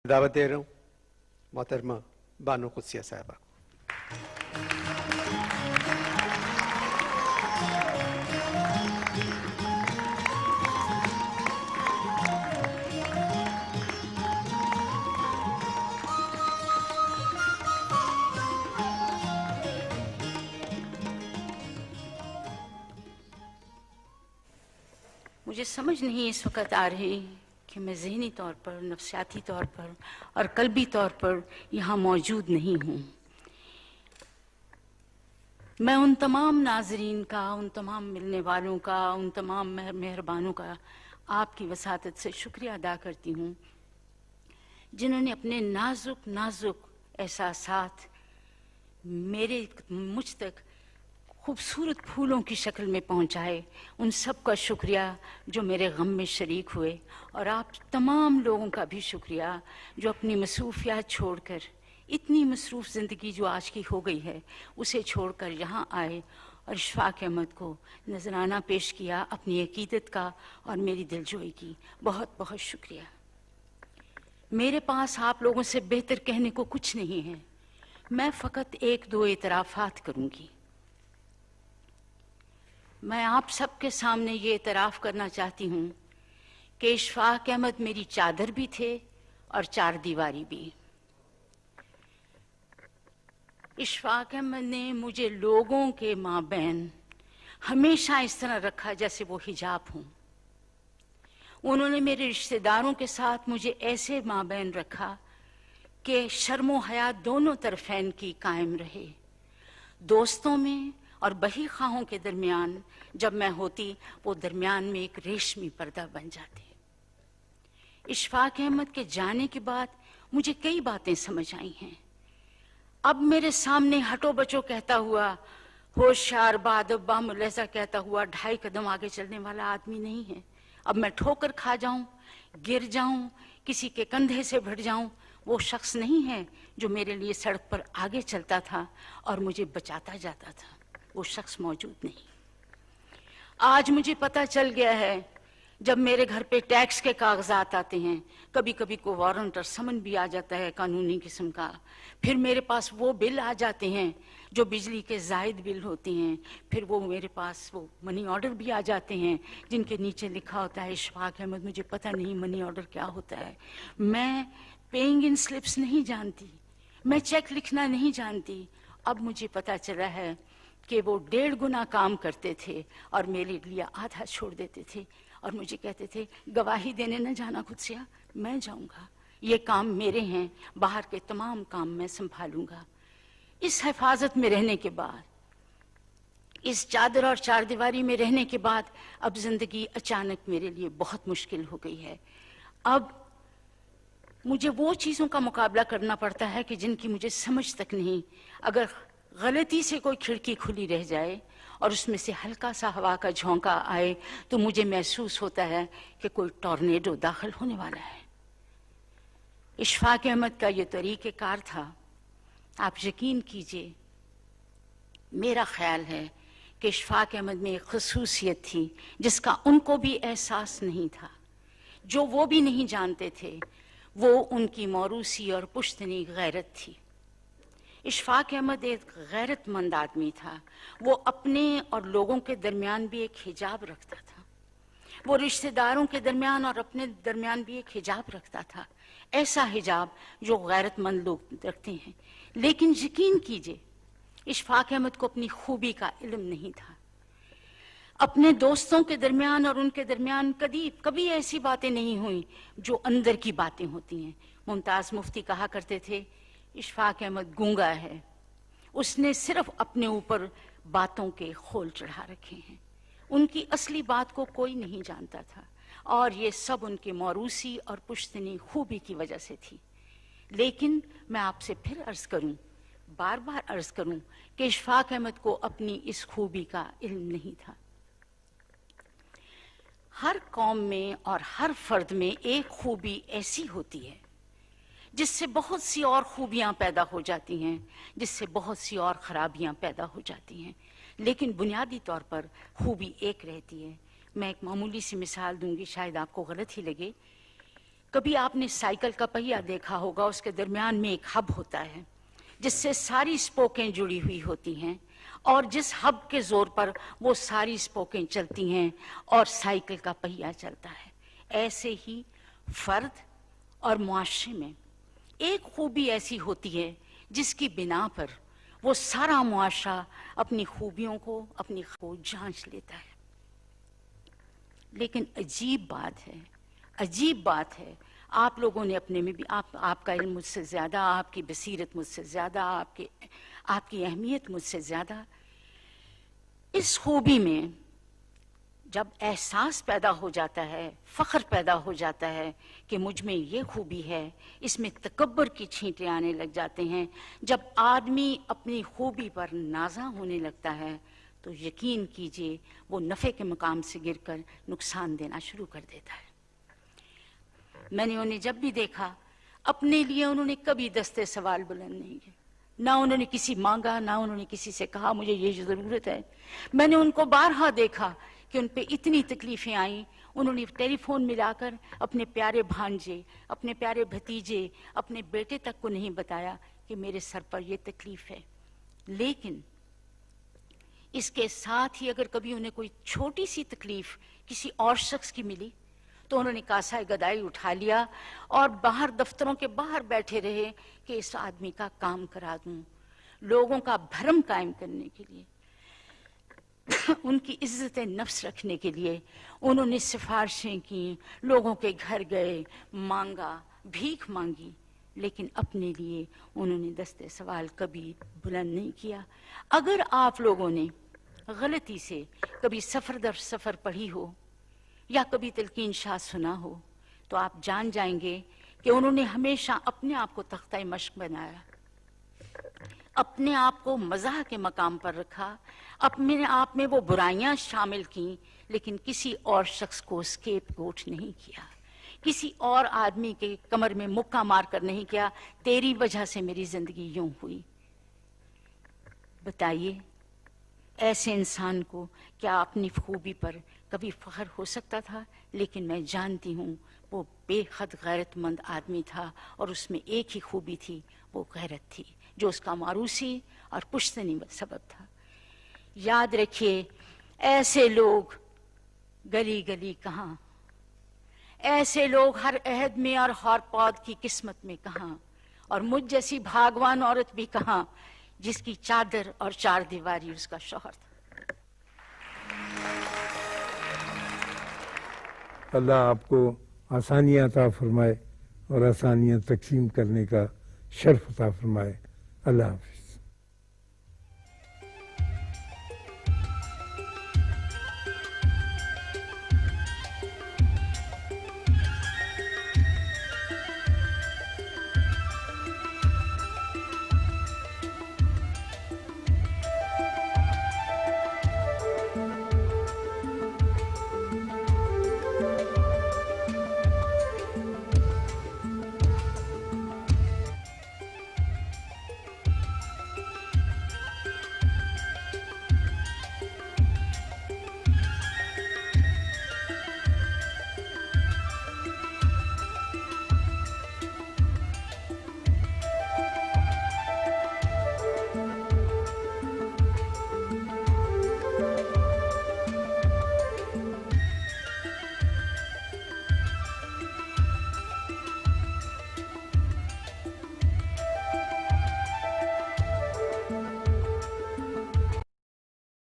دعوت دے رہا ہوں محترمہ بانو قدسیہ صاحبہ کو۔ مجھے سمجھ نہیں اس وقت آ رہی کہ میں ذہنی طور پر، نفسیاتی طور پر اور قلبی طور پر یہاں موجود نہیں ہوں۔ میں ان تمام ناظرین کا، ان تمام ملنے والوں کا، ان تمام مہربانوں کا آپ کی وساطت سے شکریہ ادا کرتی ہوں، جنہوں نے اپنے نازک نازک احساسات مجھ تک خوبصورت پھولوں کی شکل میں پہنچائے۔ ان سب کا شکریہ جو میرے غم میں شریک ہوئے، اور آپ تمام لوگوں کا بھی شکریہ جو اپنی مصروفیات چھوڑ کر، اتنی مصروف زندگی جو آج کی ہو گئی ہے اسے چھوڑ کر یہاں آئے اور اشفاق احمد کو نذرانہ پیش کیا اپنی عقیدت کا اور میری دلجوئی کی۔ بہت بہت شکریہ۔ میرے پاس آپ لوگوں سے بہتر کہنے کو کچھ نہیں ہے، میں فقط ایک دو اعترافات کروں گی۔ میں آپ سب کے سامنے یہ اعتراف کرنا چاہتی ہوں کہ اشفاق احمد میری چادر بھی تھے اور چار دیواری بھی۔ اشفاق احمد نے مجھے لوگوں کے مابین ہمیشہ اس طرح رکھا جیسے وہ حجاب ہوں۔ انہوں نے میرے رشتہ داروں کے ساتھ مجھے ایسے مابین رکھا کہ شرم و حیا دونوں طرفین کی قائم رہے۔ دوستوں میں اور بہی خواہوں کے درمیان جب میں ہوتی، وہ درمیان میں ایک ریشمی پردہ بن جاتے۔ اشفاق احمد کے جانے کے بعد مجھے کئی باتیں سمجھ آئی ہیں۔ اب میرے سامنے ہٹو بچو کہتا ہوا، ہوشیار بادب باملحظہ کہتا ہوا 2.5 قدم آگے چلنے والا آدمی نہیں ہے۔ اب میں ٹھوکر کھا جاؤں، گر جاؤں، کسی کے کندھے سے بھٹ جاؤں، وہ شخص نہیں ہے جو میرے لیے سڑک پر آگے چلتا تھا اور مجھے بچاتا جاتا تھا۔ وہ شخص موجود نہیں۔ آج مجھے پتہ چل گیا ہے، جب میرے گھر پہ ٹیکس کے کاغذات آتے ہیں، کبھی کبھی کو وارنٹ اور سمن بھی آ جاتا ہے قانونی قسم کا، پھر میرے پاس وہ بل آ جاتے ہیں جو بجلی کے زائد بل ہوتے ہیں، پھر وہ میرے پاس وہ منی آرڈر بھی آ جاتے ہیں جن کے نیچے لکھا ہوتا ہے اشفاق احمد۔ مجھے پتہ نہیں منی آرڈر کیا ہوتا ہے، میں پیئنگ ان سلپس نہیں جانتی، میں چیک لکھنا نہیں جانتی۔ اب مجھے پتہ چلا ہے کہ وہ 1.5 گنا کام کرتے تھے اور میرے لیے آدھا چھوڑ دیتے تھے، اور مجھے کہتے تھے گواہی دینے نہ جانا قدسیہ، میں جاؤں گا، یہ کام میرے ہیں، باہر کے تمام کام میں سنبھالوں گا۔ اس حفاظت میں رہنے کے بعد، اس چادر اور چار دیواری میں رہنے کے بعد، اب زندگی اچانک میرے لیے بہت مشکل ہو گئی ہے۔ اب مجھے وہ چیزوں کا مقابلہ کرنا پڑتا ہے کہ جن کی مجھے سمجھ تک نہیں۔ اگر غلطی سے کوئی کھڑکی کھلی رہ جائے اور اس میں سے ہلکا سا ہوا کا جھونکا آئے تو مجھے محسوس ہوتا ہے کہ کوئی ٹورنیڈو داخل ہونے والا ہے۔ اشفاق احمد کا یہ طریقہ کار تھا۔ آپ یقین کیجئے، میرا خیال ہے کہ اشفاق احمد میں ایک خصوصیت تھی جس کا ان کو بھی احساس نہیں تھا، جو وہ بھی نہیں جانتے تھے، وہ ان کی موروثی اور پشتنی غیرت تھی۔ اشفاق احمد ایک غیرت مند آدمی تھا۔ وہ اپنے اور لوگوں کے درمیان بھی ایک حجاب رکھتا تھا، وہ رشتہ داروں کے درمیان اور اپنے درمیان بھی ایک حجاب رکھتا تھا، ایسا حجاب جو غیرت مند لوگ رکھتے ہیں۔ لیکن یقین کیجئے، اشفاق احمد کو اپنی خوبی کا علم نہیں تھا۔ اپنے دوستوں کے درمیان اور ان کے درمیان کبھی ایسی باتیں نہیں ہوئیں جو اندر کی باتیں ہوتی ہیں۔ ممتاز مفتی کہا کرتے تھے، اشفاق احمد گونگا ہے، اس نے صرف اپنے اوپر باتوں کے خول چڑھا رکھے ہیں، ان کی اصلی بات کو کوئی نہیں جانتا تھا، اور یہ سب ان کے موروثی اور پشتنی خوبی کی وجہ سے تھی۔ لیکن میں آپ سے پھر عرض کروں، بار بار عرض کروں کہ اشفاق احمد کو اپنی اس خوبی کا علم نہیں تھا۔ ہر قوم میں اور ہر فرد میں ایک خوبی ایسی ہوتی ہے جس سے بہت سی اور خوبیاں پیدا ہو جاتی ہیں، جس سے بہت سی اور خرابیاں پیدا ہو جاتی ہیں، لیکن بنیادی طور پر خوبی ایک رہتی ہے۔ میں ایک معمولی سی مثال دوں گی، شاید آپ کو غلط ہی لگے۔ کبھی آپ نے سائیکل کا پہیہ دیکھا ہوگا، اس کے درمیان میں ایک ہب ہوتا ہے جس سے ساری سپوکیں جڑی ہوئی ہوتی ہیں، اور جس ہب کے زور پر وہ ساری سپوکیں چلتی ہیں اور سائیکل کا پہیہ چلتا ہے۔ ایسے ہی فرد اور معاشرے میں ایک خوبی ایسی ہوتی ہے جس کی بنا پر وہ سارا معاشرہ اپنی خوبیوں کو، اپنی جانچ لیتا ہے۔ لیکن عجیب بات ہے، آپ لوگوں نے اپنے میں بھی، آپ کا علم مجھ سے زیادہ، آپ کی بصیرت مجھ سے زیادہ، آپ کی اہمیت مجھ سے زیادہ، اس خوبی میں جب احساس پیدا ہو جاتا ہے، فخر پیدا ہو جاتا ہے کہ مجھ میں یہ خوبی ہے، اس میں تکبر کی چھینٹیں آنے لگ جاتے ہیں، جب آدمی اپنی خوبی پر نازاں ہونے لگتا ہے تو یقین کیجئے وہ نفع کے مقام سے گر کر نقصان دینا شروع کر دیتا ہے۔ میں نے انہیں جب بھی دیکھا، اپنے لیے انہوں نے کبھی دستے سوال بلند نہیں کیے، نہ انہوں نے کسی مانگا، نہ انہوں نے کسی سے کہا مجھے یہ ضرورت ہے۔ میں نے ان کو بارہا دیکھا کہ ان پہ اتنی تکلیفیں آئیں، انہوں نے ٹیلی فون ملا کر اپنے پیارے بھانجے، اپنے پیارے بھتیجے، اپنے بیٹے تک کو نہیں بتایا کہ میرے سر پر یہ تکلیف ہے۔ لیکن اس کے ساتھ ہی اگر کبھی انہیں کوئی چھوٹی سی تکلیف کسی اور شخص کی ملی تو انہوں نے کاسہ گدائی اٹھا لیا اور باہر دفتروں کے باہر بیٹھے رہے کہ اس آدمی کا کام کرا دوں۔ لوگوں کا بھرم قائم کرنے کے لیے، ان کی عزت نفس رکھنے کے لیے انہوں نے سفارشیں کی، لوگوں کے گھر گئے، مانگا، بھیک مانگی، لیکن اپنے لیے انہوں نے دستے سوال کبھی بلند نہیں کیا۔ اگر آپ لوگوں نے غلطی سے کبھی سفر در سفر پڑھی ہو یا کبھی تلقین شاہ سنا ہو تو آپ جان جائیں گے کہ انہوں نے ہمیشہ اپنے آپ کو تختہ مشق بنایا، اپنے آپ کو مزاح کے مقام پر رکھا، اپنے آپ میں وہ برائیاں شامل کیں، لیکن کسی اور شخص کو اسکیپ گوٹ نہیں کیا، کسی اور آدمی کے کمر میں مکہ مار کر نہیں کیا تیری وجہ سے میری زندگی یوں ہوئی۔ بتائیے ایسے انسان کو کیا اپنی خوبی پر کبھی فخر ہو سکتا تھا؟ لیکن میں جانتی ہوں وہ بے حد غیرت مند آدمی تھا، اور اس میں ایک ہی خوبی تھی، وہ غیرت تھی، جو اس کا ماروثی اور پشتنی سبب تھا۔ یاد رکھیے، ایسے لوگ گلی گلی کہاں، ایسے لوگ ہر عہد میں اور ہر پود کی قسمت میں کہاں، اور مجھ جیسی بھاگوان عورت بھی کہاں جس کی چادر اور چار دیواری اس کا شوہر تھا۔ اللہ آپ کو آسانیاں عطا فرمائے اور آسانیاں تقسیم کرنے کا شرف عطا فرمائے۔ اللہ حافظ۔